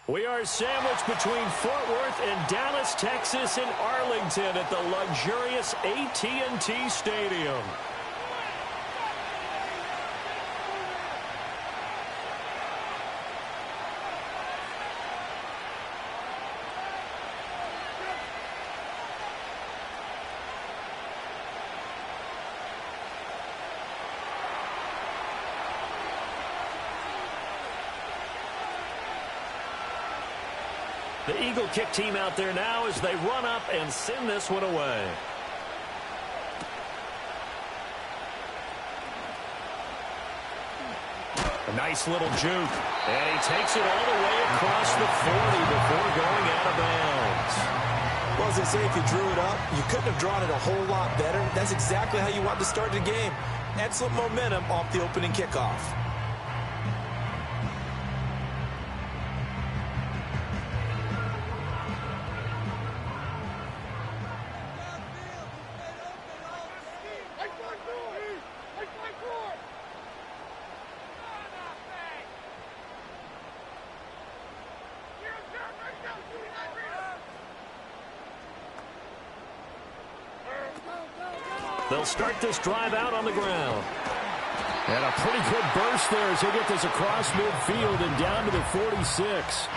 We are sandwiched between Fort Worth and Dallas, Texas, and Arlington at the luxurious AT&T Stadium. The Eagle kick team out there now as they run up and send this one away. A nice little juke. And he takes it all the way across the 40 before going out of bounds. Well, as they say, if you drew it up, you couldn't have drawn it a whole lot better. That's exactly how you want to start the game. Excellent momentum off the opening kickoff. They'll start this drive out on the ground. And a pretty good burst there as they get this across midfield and down to the 46.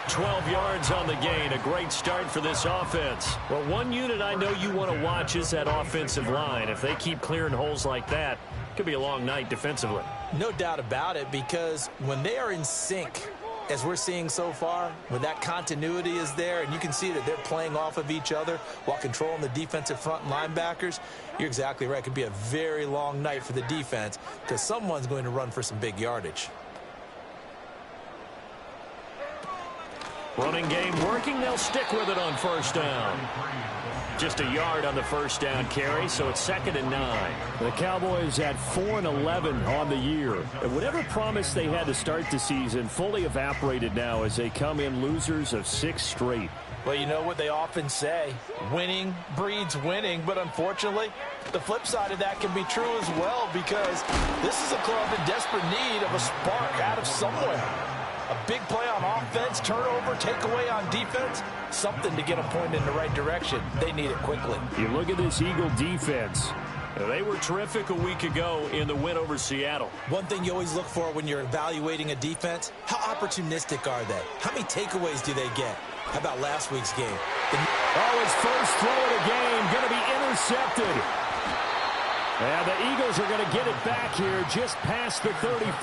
12 yards on the gain. A great start for this offense. Well, one unit I know you want to watch is that offensive line. If they keep clearing holes like that, it could be a long night defensively. No doubt about it, because when they are in sync, as we're seeing so far, when that continuity is there and you can see that they're playing off of each other while controlling the defensive front linebackers, you're exactly right. It could be a very long night for the defense because someone's going to run for some big yardage. Running game working. They'll stick with it on first down. Just a yard on the first down carry, so it's 2nd and 9. The Cowboys at 4-11 on the year. And whatever promise they had to start the season fully evaporated now as they come in losers of 6 straight. Well, you know what they often say, winning breeds winning, but unfortunately, the flip side of that can be true as well because this is a club in desperate need of a spark out of somewhere. A big play on offense, turnover, takeaway on defense, something to get a point in the right direction. They need it quickly. You look at this Eagle defense. They were terrific a week ago in the win over Seattle. One thing you always look for when you're evaluating a defense, how opportunistic are they? How many takeaways do they get? How about last week's game? His first throw of the game going to be intercepted. And the Eagles are going to get it back here just past the 35.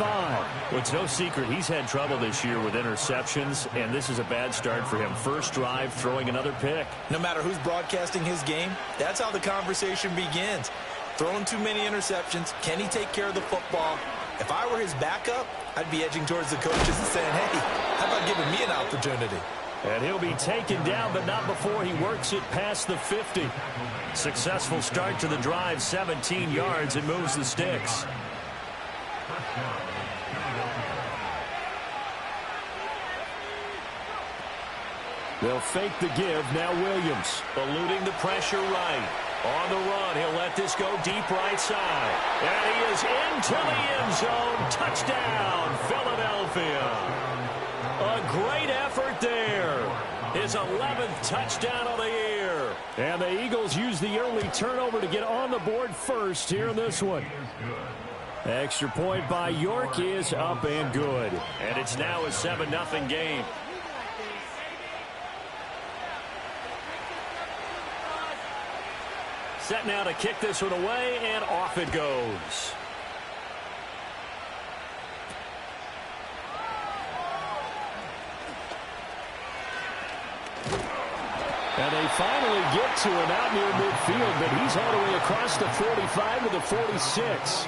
Well, it's no secret he's had trouble this year with interceptions, and this is a bad start for him. First drive, throwing another pick. No matter who's broadcasting his game, that's how the conversation begins. Throwing too many interceptions, can he take care of the football? If I were his backup, I'd be edging towards the coaches and saying, hey, how about giving me an opportunity? And he'll be taken down, but not before he works it past the 50. Successful start to the drive, 17 yards, and moves the sticks. They'll fake the give. Now Williams. Eluding the pressure right. On the run, he'll let this go deep right side. And he is into the end zone. Touchdown, Philadelphia. A great effort there. His 11th touchdown of the year. And the Eagles use the early turnover to get on the board first here in this one. Extra point by York is up and good. And it's now a 7-0 game. Set now to kick this one away, and off it goes. And they finally get to him out near midfield, but he's all the way across the 45 to the 46.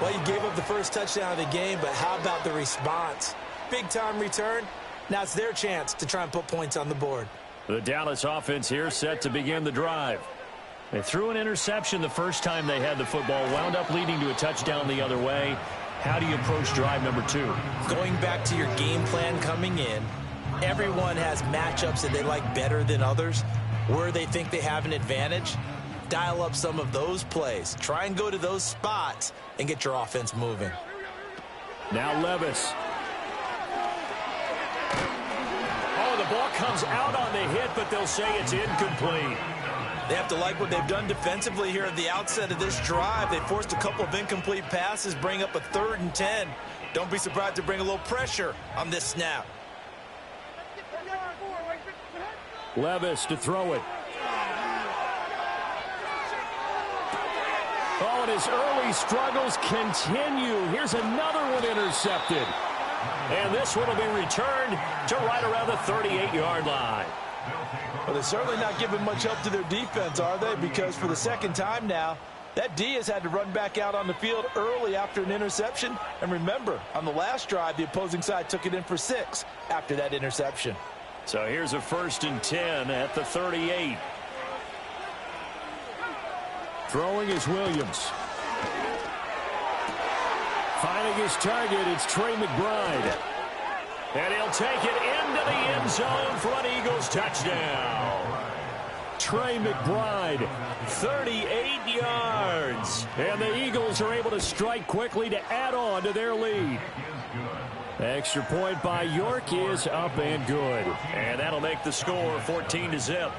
Well, you gave up the first touchdown of the game, but how about the response? Big-time return. Now it's their chance to try and put points on the board. The Dallas offense here set to begin the drive. They threw an interception the first time they had the football, wound up leading to a touchdown the other way. How do you approach drive number 2? Going back to your game plan coming in, everyone has matchups that they like better than others. Where they think they have an advantage, dial up some of those plays. Try and go to those spots and get your offense moving. Now Levis. the ball comes out on the hit, but they'll say it's incomplete. They have to like what they've done defensively here at the outset of this drive. They forced a couple of incomplete passes, bring up a 3rd and 10. Don't be surprised to bring a little pressure on this snap. Levis to throw it. Oh, and his early struggles continue. Here's another one intercepted. And this one will be returned to right around the 38-yard line. Well, they're certainly not giving much help to their defense, are they? Because for the second time now, that D has had to run back out on the field early after an interception. And remember, on the last drive, the opposing side took it in for 6 after that interception. So here's a 1st and 10 at the 38. Throwing is Williams. Finding his target, it's Trey McBride. And he'll take it into the end zone for an Eagles touchdown. Trey McBride, 38 yards. And the Eagles are able to strike quickly to add on to their lead. Extra point by York is up and good. And that'll make the score 14-0.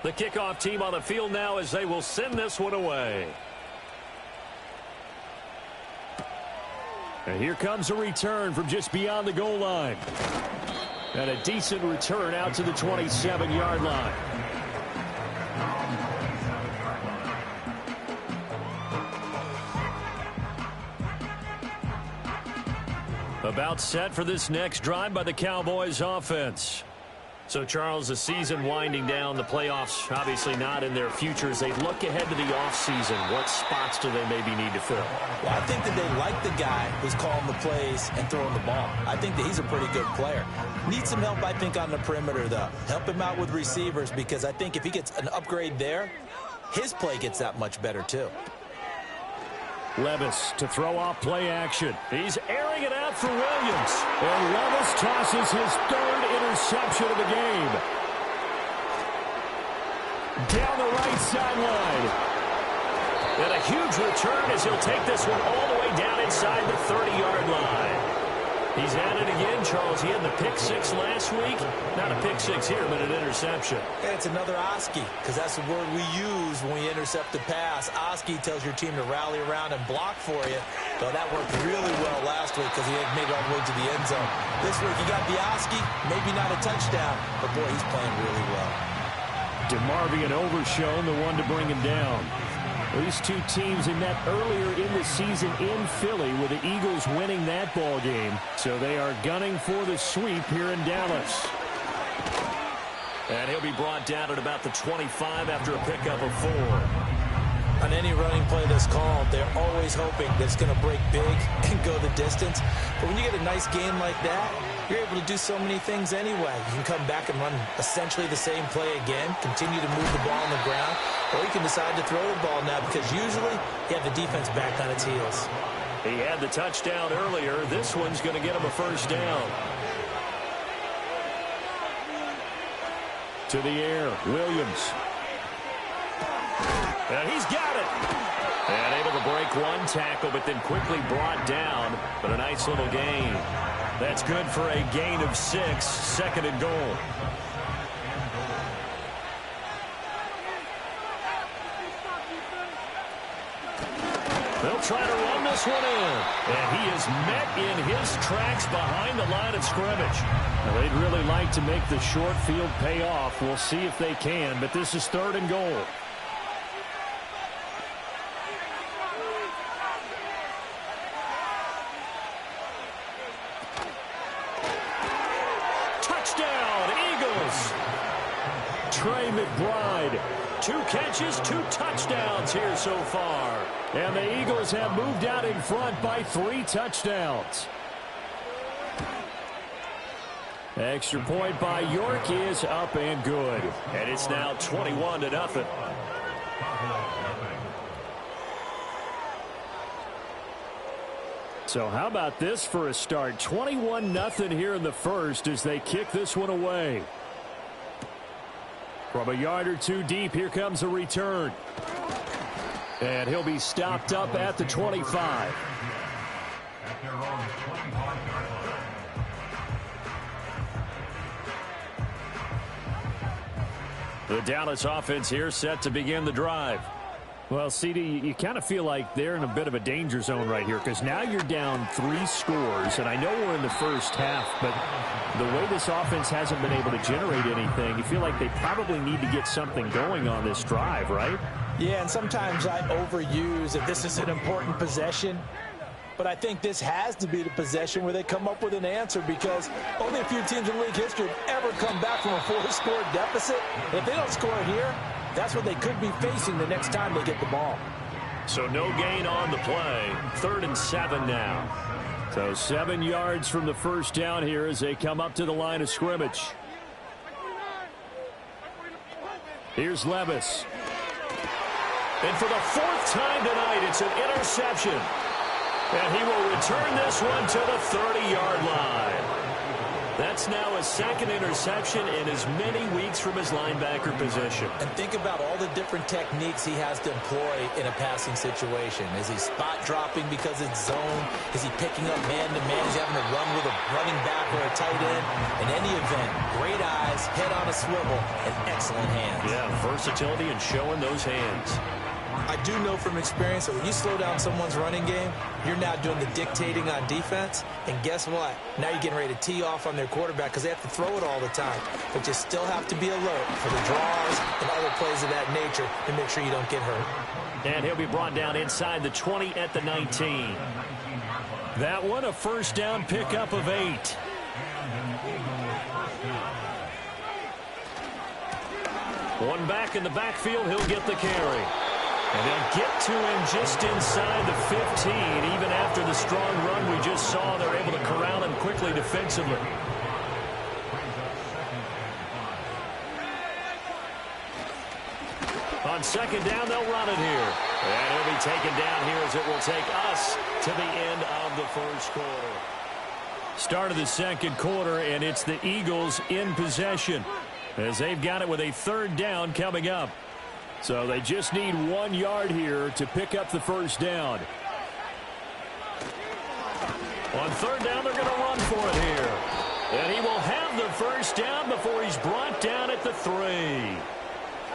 The kickoff team on the field now as they will send this one away. And here comes a return from just beyond the goal line. And a decent return out to the 27-yard line. About set for this next drive by the Cowboys offense. So, Charles, the season winding down, the playoffs obviously not in their future. As they look ahead to the offseason, what spots do they maybe need to fill? Well, I think that they like the guy who's calling the plays and throwing the ball. I think that he's a pretty good player. Needs some help, I think, on the perimeter, though. Help him out with receivers, because I think if he gets an upgrade there, his play gets that much better, too. Levis to throw off play action. He's airing it out for Williams. And Levis tosses his 3rd interception of the game. Down the right sideline. And a huge return as he'll take this one all the way down inside the 30-yard line. He's at it again, Charles. He had the pick 6 last week. Not a pick 6 here, but an interception. And it's another Oski, because that's the word we use when we intercept the pass. Oski tells your team to rally around and block for you. Well, that worked really well last week because he had made it all the way to the end zone. This week, you got the Oski, maybe not a touchdown, but boy, he's playing really well. DeMarvion Overshown, the one to bring him down. These two teams in that earlier in the season in Philly, with the Eagles winning that ball game. So they are gunning for the sweep here in Dallas. And he'll be brought down at about the 25 after a pickup of 4. On any running play that's called, they're always hoping that it's going to break big and go the distance. But when you get a nice game like that, you're able to do so many things anyway. You can come back and run essentially the same play again, continue to move the ball on the ground, or you can decide to throw the ball now because usually you have the defense back on its heels. He had the touchdown earlier. This one's going to get him a 1st down. To the air, Williams. And he's got it. And able to break one tackle, but then quickly brought down. But a nice little gain. That's good for a gain of 6, 2nd and goal. They'll try to run this one in. And he is met in his tracks behind the line of scrimmage. Now, they'd really like to make the short field pay off. We'll see if they can, but this is 3rd and goal. Touchdown, Eagles. Trey McBride. 2 catches, 2 touchdowns here so far. And the Eagles have moved out in front by 3 touchdowns. Extra point by York is up and good. And it's now 21-0. So how about this for a start? 21-0 here in the first as they kick this one away. From a yard or 2 deep, here comes a return. And he'll be stopped up at the 25. The Dallas offense here set to begin the drive. Well, CD, you kind of feel like they're in a bit of a danger zone right here because now you're down 3 scores, and I know we're in the first half, but the way this offense hasn't been able to generate anything, you feel like they probably need to get something going on this drive, right? Yeah, and sometimes I overuse if this is an important possession. But I think this has to be the possession where they come up with an answer because only a few teams in league history have ever come back from a 4-score deficit. If they don't score here, that's what they could be facing the next time they get the ball. So no gain on the play. 3rd and 7 now. So 7 yards from the first down here as they come up to the line of scrimmage. Here's Levis. And for the 4th time tonight, it's an interception. And he will return this one to the 30-yard line. That's now his 2nd interception in as many weeks from his linebacker position. And think about all the different techniques he has to employ in a passing situation. Is he spot dropping because it's zone? Is he picking up man-to-man? Is he having to run with a running back or a tight end? In any event, great eyes, head on a swivel, and excellent hands. Yeah, versatility and showing those hands. I do know from experience that when you slow down someone's running game, you're now doing the dictating on defense. And guess what? Now you're getting ready to tee off on their quarterback because they have to throw it all the time. But you still have to be alert for the draws and other plays of that nature to make sure you don't get hurt. And he'll be brought down inside the 20 at the 19. That one a first down pickup of 8. One back in the backfield, he'll get the carry. And they'll get to him just inside the 15. Even after the strong run we just saw, they're able to corral him quickly defensively. On 2nd down, they'll run it here. And he'll be taken down here as it will take us to the end of the first quarter. Start of the 2nd quarter, and it's the Eagles in possession as they've got it with a 3rd down coming up. So they just need 1 yard here to pick up the first down. On 3rd down, they're going to run for it here. And he will have the first down before he's brought down at the 3.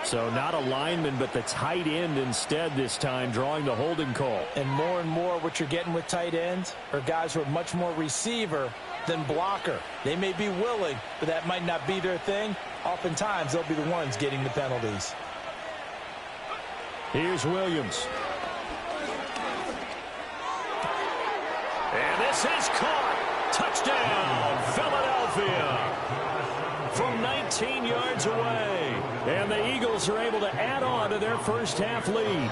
So not a lineman, but the tight end instead this time, drawing the holding call. And more what you're getting with tight ends are guys who are much more receiver than blocker. They may be willing, but that might not be their thing. Oftentimes, they'll be the ones getting the penalties. Here's Williams. And this is caught. Touchdown, Philadelphia. From 19 yards away. And the Eagles are able to add on to their first half lead.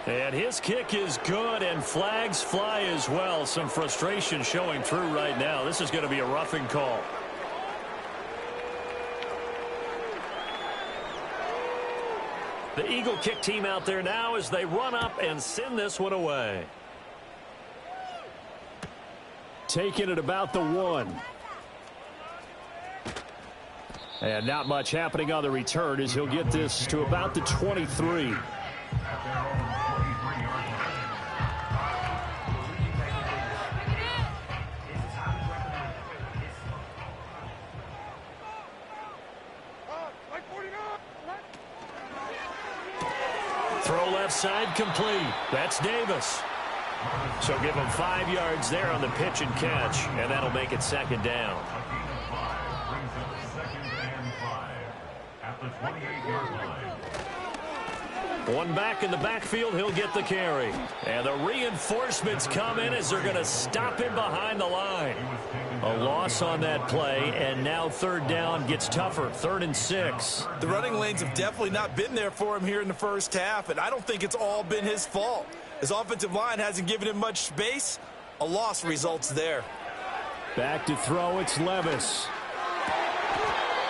And his kick is good, and flags fly as well. Some frustration showing through right now. This is going to be a roughing call. The Eagle kick team out there now as they run up and send this one away. Taking it about the 1. And not much happening on the return as he'll get this to about the 23. Throw left side complete. That's Davis. So give him 5 yards there on the pitch and catch, and that'll make it 2nd down. One back in the backfield, he'll get the carry. And the reinforcements come in as they're going to stop him behind the line. A loss on that play, and now 3rd down gets tougher. 3rd and 6. The running lanes have definitely not been there for him here in the first half, and I don't think it's all been his fault. His offensive line hasn't given him much space. A loss results there. Back to throw, it's Levis.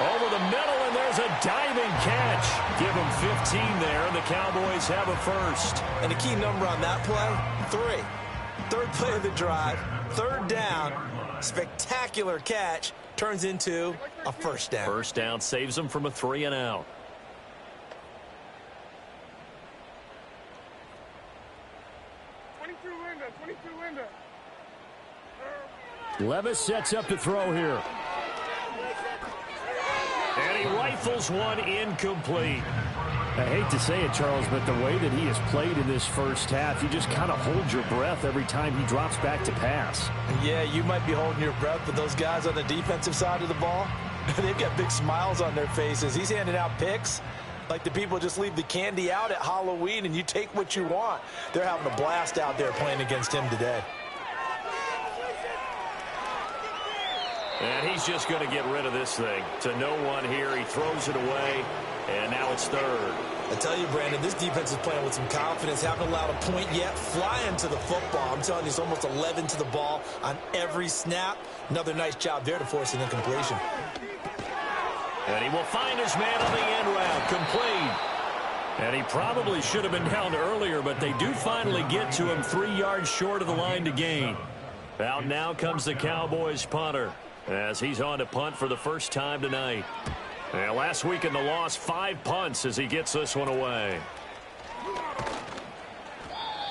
Over the middle, and there's a diving catch. Give him 15 there, and the Cowboys have a first. And the key number on that play, 3. 3rd play of the drive, 3rd down. Spectacular catch turns into a first down. First down saves them from a 3 and out. Levis sets up to throw here. And he rifles one incomplete. I hate to say it, Charles, but the way that he has played in this first half, you just kind of hold your breath every time he drops back to pass. Yeah, you might be holding your breath, but those guys on the defensive side of the ball, they've got big smiles on their faces. He's handing out picks like the people just leave the candy out at Halloween and you take what you want. They're having a blast out there playing against him today. And he's just going to get rid of this thing. To no one here. He throws it away, and now it's third. I tell you, Brandon, this defense is playing with some confidence. Haven't allowed a point yet. Flying to the football. I'm telling you, it's almost 11 to the ball on every snap. Another nice job there to force an incompletion. And he will find his man on the end route. Complete. And he probably should have been down earlier, but they do finally get to him 3 yards short of the line to gain. Out now comes the Cowboys punter, as he's on to punt for the first time tonight. And last week in the loss, 5 punts as he gets this one away.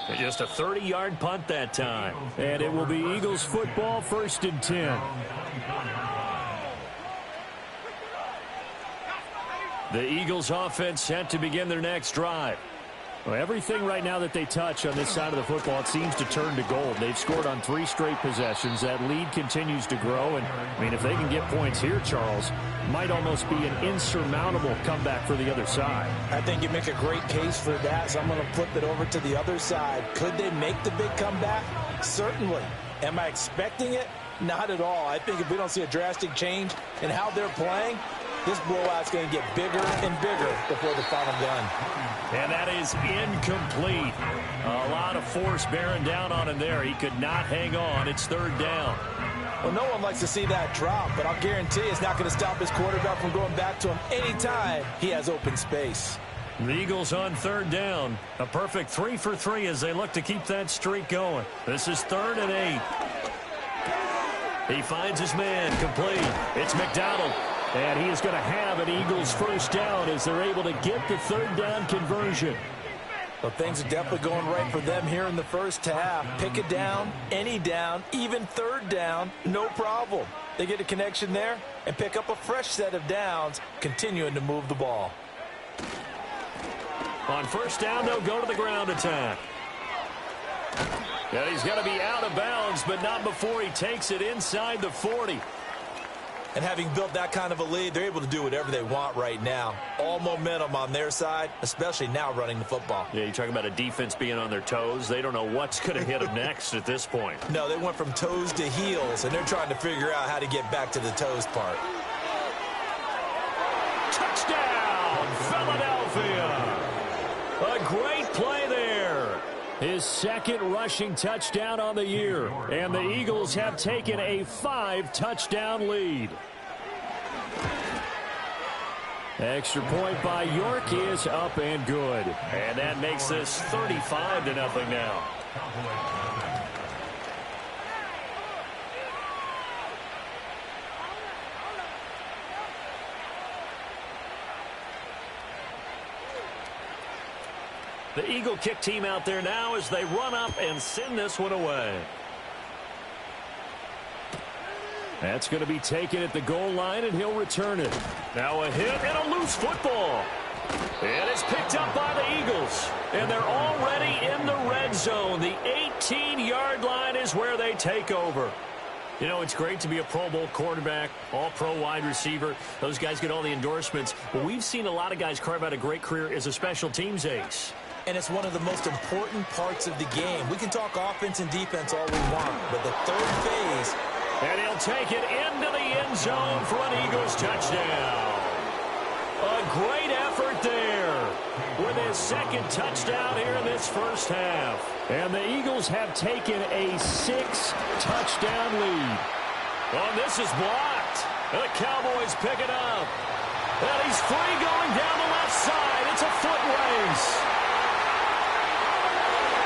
And just a 30-yard punt that time. And it will be Eagles football, 1st and 10. The Eagles offense set to begin their next drive. Well, everything right now that they touch on this side of the football, it seems to turn to gold. They've scored on 3 straight possessions. That lead continues to grow. And, I mean, if they can get points here, Charles, might almost be an insurmountable comeback for the other side. I think you make a great case for that, so I'm going to flip it over to the other side. Could they make the big comeback? Certainly. Am I expecting it? Not at all. I think if we don't see a drastic change in how they're playing, this blowout's going to get bigger and bigger before the final gun. And that is incomplete. A lot of force bearing down on him there. He could not hang on. It's 3rd down. Well, no one likes to see that drop, but I'll guarantee it's not going to stop his quarterback from going back to him anytime he has open space. The Eagles on 3rd down. A perfect 3 for 3 as they look to keep that streak going. This is 3rd and 8. He finds his man. Complete. It's McDonald. And he is going to have an Eagles first down as they're able to get the 3rd down conversion. Well, things are definitely going right for them here in the first half. Pick it down, any down, even 3rd down, no problem. They get a connection there and pick up a fresh set of downs, continuing to move the ball. On 1st down, they'll go to the ground attack. And he's going to be out of bounds, but not before he takes it inside the 40. And having built that kind of a lead, they're able to do whatever they want right now. All momentum on their side, especially now running the football. Yeah, you're talking about a defense being on their toes. They don't know what's going to hit them next at this point. No, they went from toes to heels, and they're trying to figure out how to get back to the toes part. Touchdown, Philadelphia! A great play there. His 2nd rushing touchdown on the year. And the Eagles have taken a 5-touchdown lead. Extra point by York is up and good. And that makes this 35-0 now. The Eagle kick team out there now as they run up and send this one away. That's going to be taken at the goal line, and he'll return it. Now a hit and a loose football. And it's picked up by the Eagles. And they're already in the red zone. The 18-yard line is where they take over. You know, it's great to be a Pro Bowl quarterback, all-pro wide receiver. Those guys get all the endorsements. But we've seen a lot of guys carve out a great career as a special teams ace. And it's one of the most important parts of the game. We can talk offense and defense all we want, but the 3rd phase. And he'll take it into the end zone for an Eagles touchdown. A great effort there with his 2nd touchdown here in this first half. And the Eagles have taken a 6-touchdown lead. Oh, this is blocked. The Cowboys pick it up. And he's free going down the left side. It's a foot race.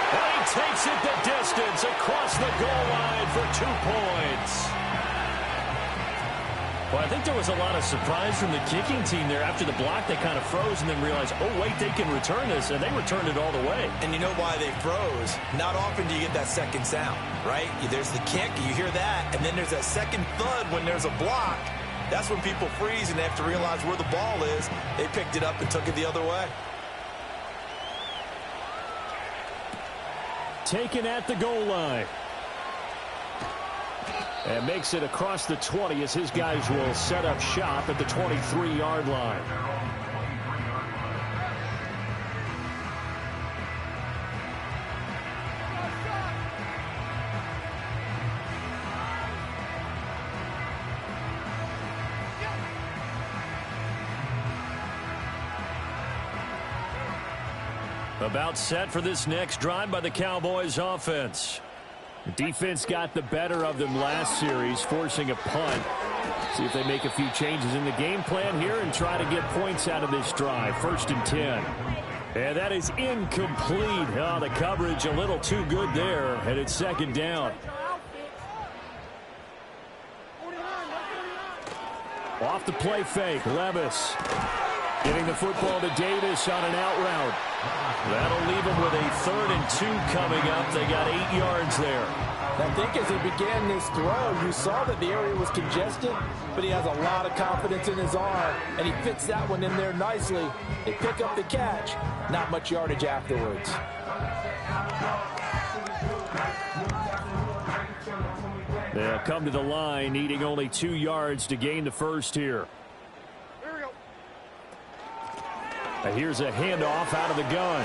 And he takes it the distance across the goal line for 2 points. Well, I think there was a lot of surprise from the kicking team there. After the block, they kind of froze and then realized, oh, wait, they can return this, and they returned it all the way. And you know why they froze? Not often do you get that second sound, right? There's the kick, you hear that, and then there's that second thud when there's a block, That's when people freeze and they have to realize where the ball is. They picked it up and took it the other way. Taken at the goal line. And makes it across the 20 as his guys will set up shop at the 23-yard line. About set for this next drive by the Cowboys offense. The defense got the better of them last series, forcing a punt. See if they make a few changes in the game plan here and try to get points out of this drive. 1st and 10. And that is incomplete. Oh, the coverage a little too good there, and it's 2nd down. Off the play fake, Levis. Getting the football to Davis on an out route. That'll leave them with a 3rd and 2 coming up. They got 8 yards there. I think as he began this throw, you saw that the area was congested, but he has a lot of confidence in his arm, and he fits that one in there nicely. They pick up the catch. Not much yardage afterwards. They'll come to the line, needing only 2 yards to gain the first here. Here's a handoff out of the gun.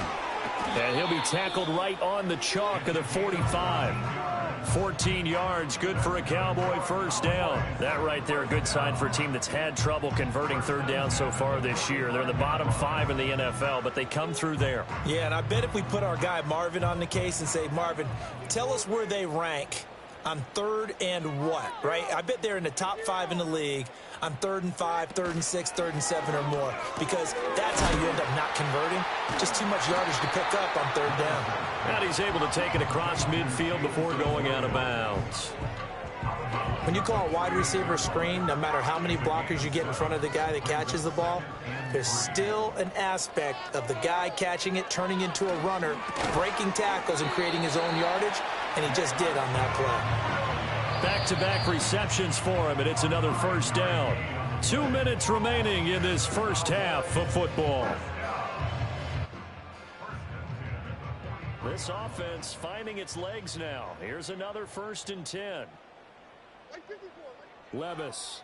And he'll be tackled right on the chalk of the 45. 14 yards, good for a Cowboy first down. That right there, a good sign for a team that's had trouble converting 3rd down so far this year. They're in the bottom 5 in the NFL, but they come through there. Yeah, and I bet if we put our guy Marvin on the case and say, Marvin, tell us where they rank on 3rd and what, right? I bet they're in the top 5 in the league on 3rd and 5, 3rd and 6, 3rd and 7 or more, because that's how you end up not converting. Just too much yardage to pick up on 3rd down. And he's able to take it across midfield before going out of bounds. When you call a wide receiver screen, no matter how many blockers you get in front of the guy that catches the ball, there's still an aspect of the guy catching it, turning into a runner, breaking tackles and creating his own yardage, and he just did on that play. Back-to-back receptions for him, and it's another first down. 2 minutes remaining in this first half of football. This offense finding its legs now. Here's another 1st and 10. Levis.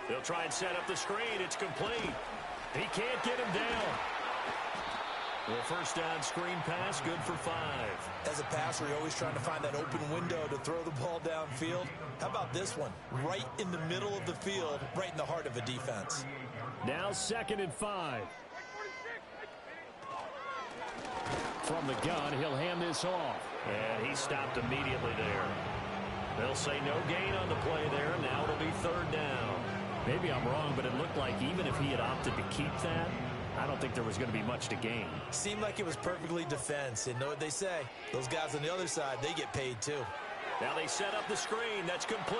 They'll try and set up the screen. It's complete. He can't get him down. Well, first down screen pass, good for 5. As a passer, you're always trying to find that open window to throw the ball downfield. How about this one? Right in the middle of the field, right in the heart of a defense. Now 2nd and 5. From the gun, he'll hand this off. And he stopped immediately there. They'll say no gain on the play there. Now it'll be 3rd down. Maybe I'm wrong, but it looked like even if he had opted to keep that, I don't think there was going to be much to gain. Seemed like it was perfectly defense. And know what they say? Those guys on the other side, they get paid too. Now they set up the screen. That's complete.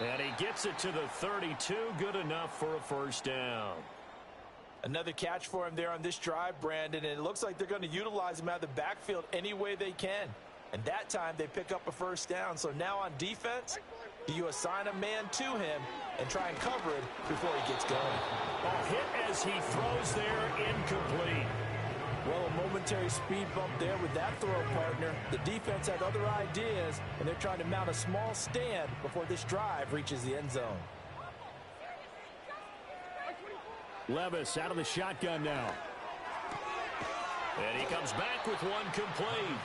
And he gets it to the 32. Good enough for a first down. Another catch for him there on this drive, Brandon. And it looks like they're going to utilize him out of the backfield any way they can. And that time they pick up a first down. So now on defense, do you assign a man to him and try and cover it before he gets going? Ball hit as he throws there, incomplete. Well, a momentary speed bump there with that throw, partner. The defense had other ideas, and they're trying to mount a small stand before this drive reaches the end zone. Levis out of the shotgun now. And he comes back with one complete.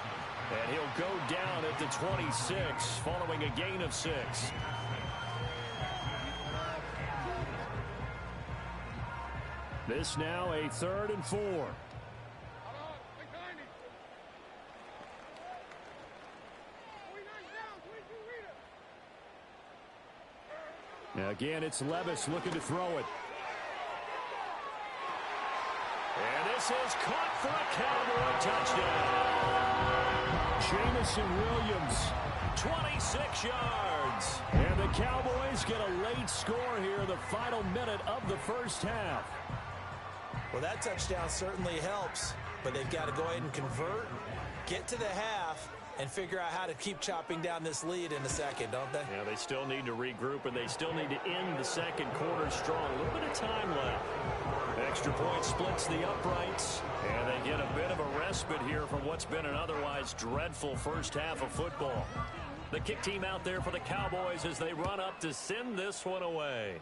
And he'll go down at the 26, following a gain of 6. This now a 3rd and 4. Now again, it's Levis looking to throw it. And this is caught for a Cowboy touchdown. Jamison Williams, 26 yards. And the Cowboys get a late score here, the final minute of the first half. Well, that touchdown certainly helps, but they've got to go ahead and convert, get to the half, and figure out how to keep chopping down this lead in the second, don't they? Yeah, they still need to regroup, and they still need to end the second quarter strong. A little bit of time left. Extra point splits the uprights, and they get a bit of a respite here from what's been an otherwise dreadful first half of football. The kick team out there for the Cowboys as they run up to send this one away.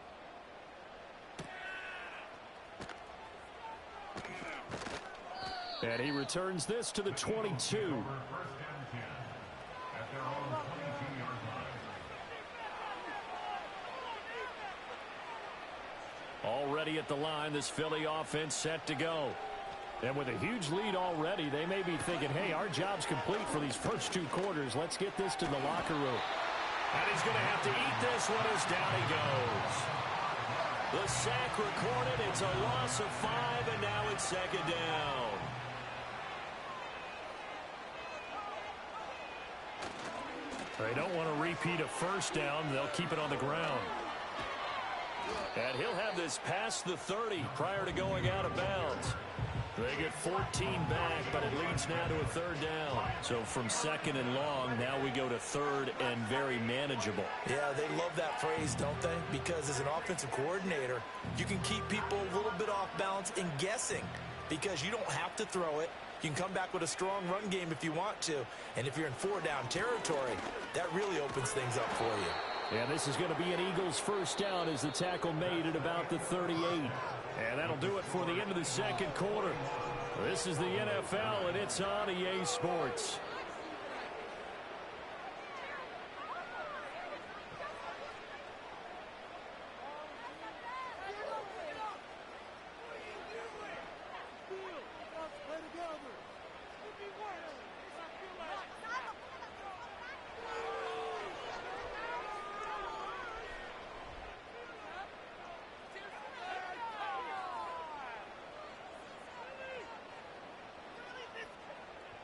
And he returns this to the 22. Already at the line, this Philly offense set to go. And with a huge lead already, they may be thinking, hey, our job's complete for these first two quarters. Let's get this to the locker room. And he's going to have to eat this one as down he goes. The sack recorded. It's a loss of 5, and now it's second down. They don't want to repeat a first down. They'll keep it on the ground. And he'll have this past the 30 prior to going out of bounds. They get 14 back, but it leads now to a third down. So from second and long, now we go to third and very manageable. Yeah, they love that phrase, don't they? Because as an offensive coordinator, you can keep people a little bit off balance and guessing because you don't have to throw it. You can come back with a strong run game if you want to. And if you're in four-down territory, that really opens things up for you. And this is going to be an Eagles first down as the tackle made at about the 38. And that'll do it for the end of the second quarter. This is the NFL, and it's on EA Sports.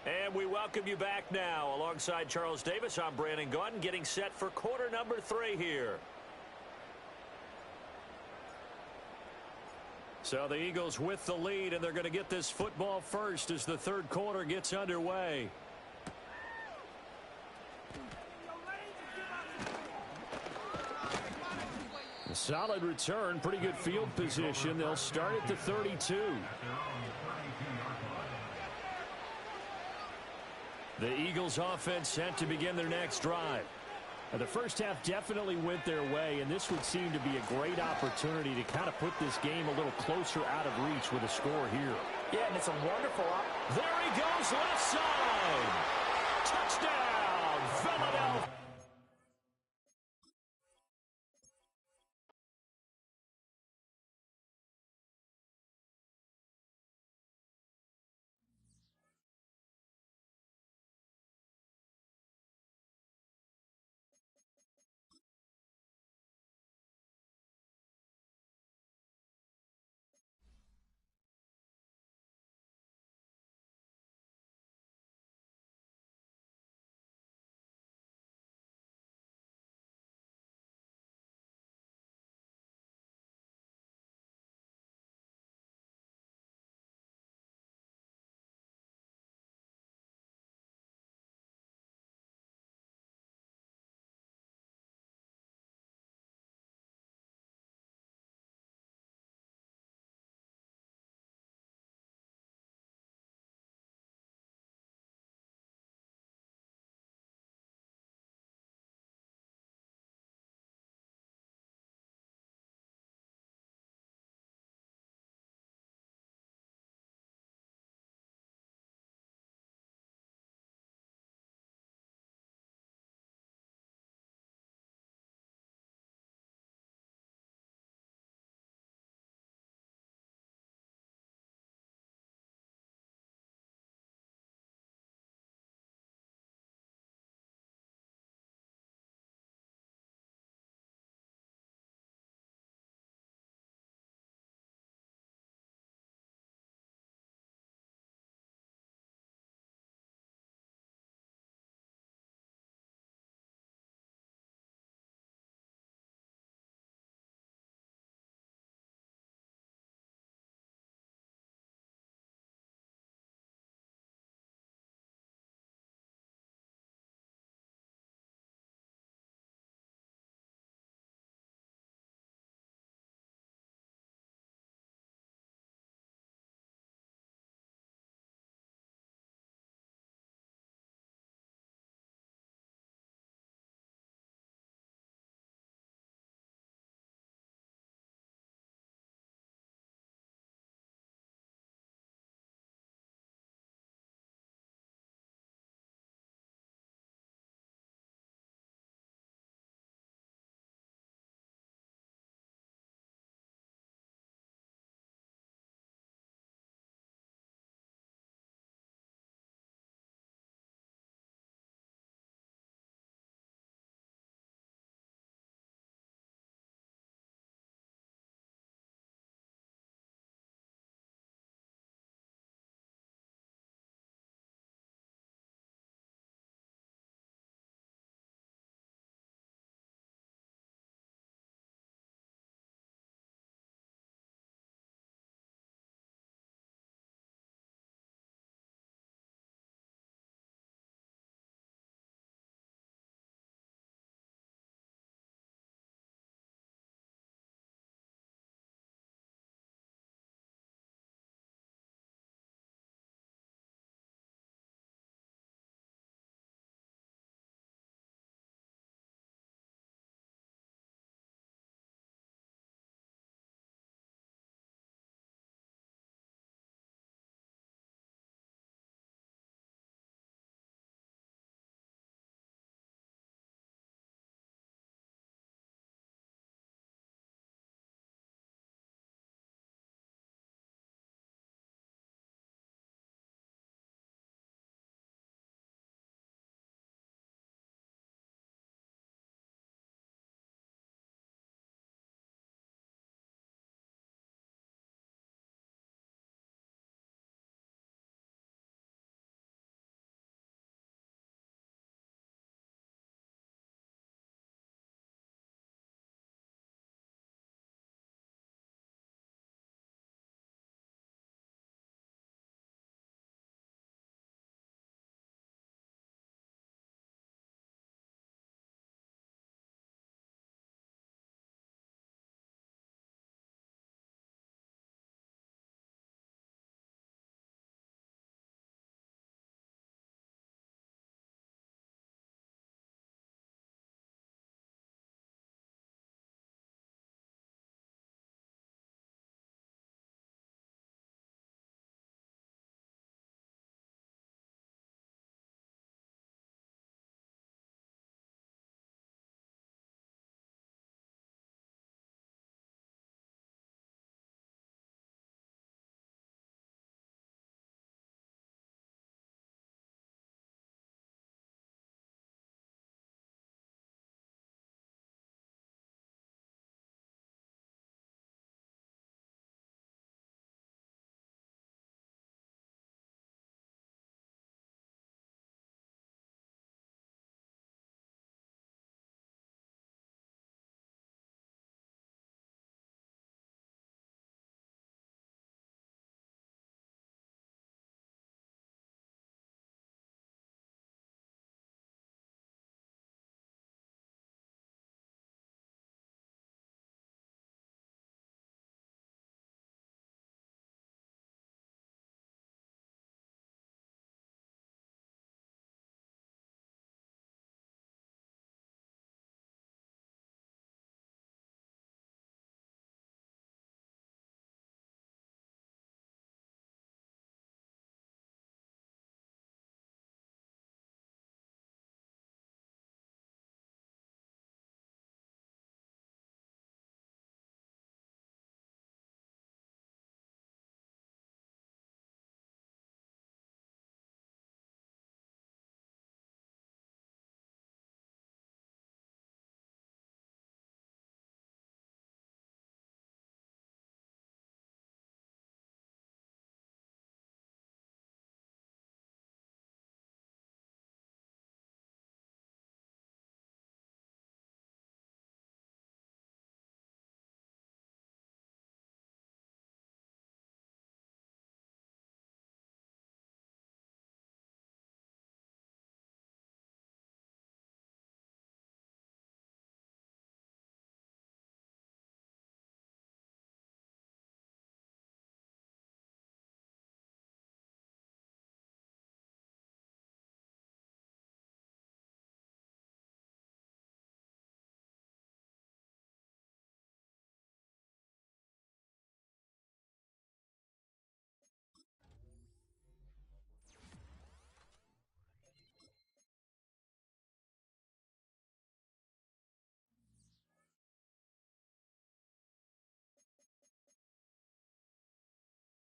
And we welcome you back now. Alongside Charles Davis, I'm Brandon Gaudin, getting set for quarter number 3 here. So the Eagles with the lead, and they're going to get this football first as the third quarter gets underway. A solid return, pretty good field position. They'll start at the 32. The Eagles offense set to begin their next drive. Now, the first half definitely went their way, and this would seem to be a great opportunity to kind of put this game a little closer out of reach with a score here. Yeah, and it's a wonderful There he goes, left side. Touchdown, Philadelphia.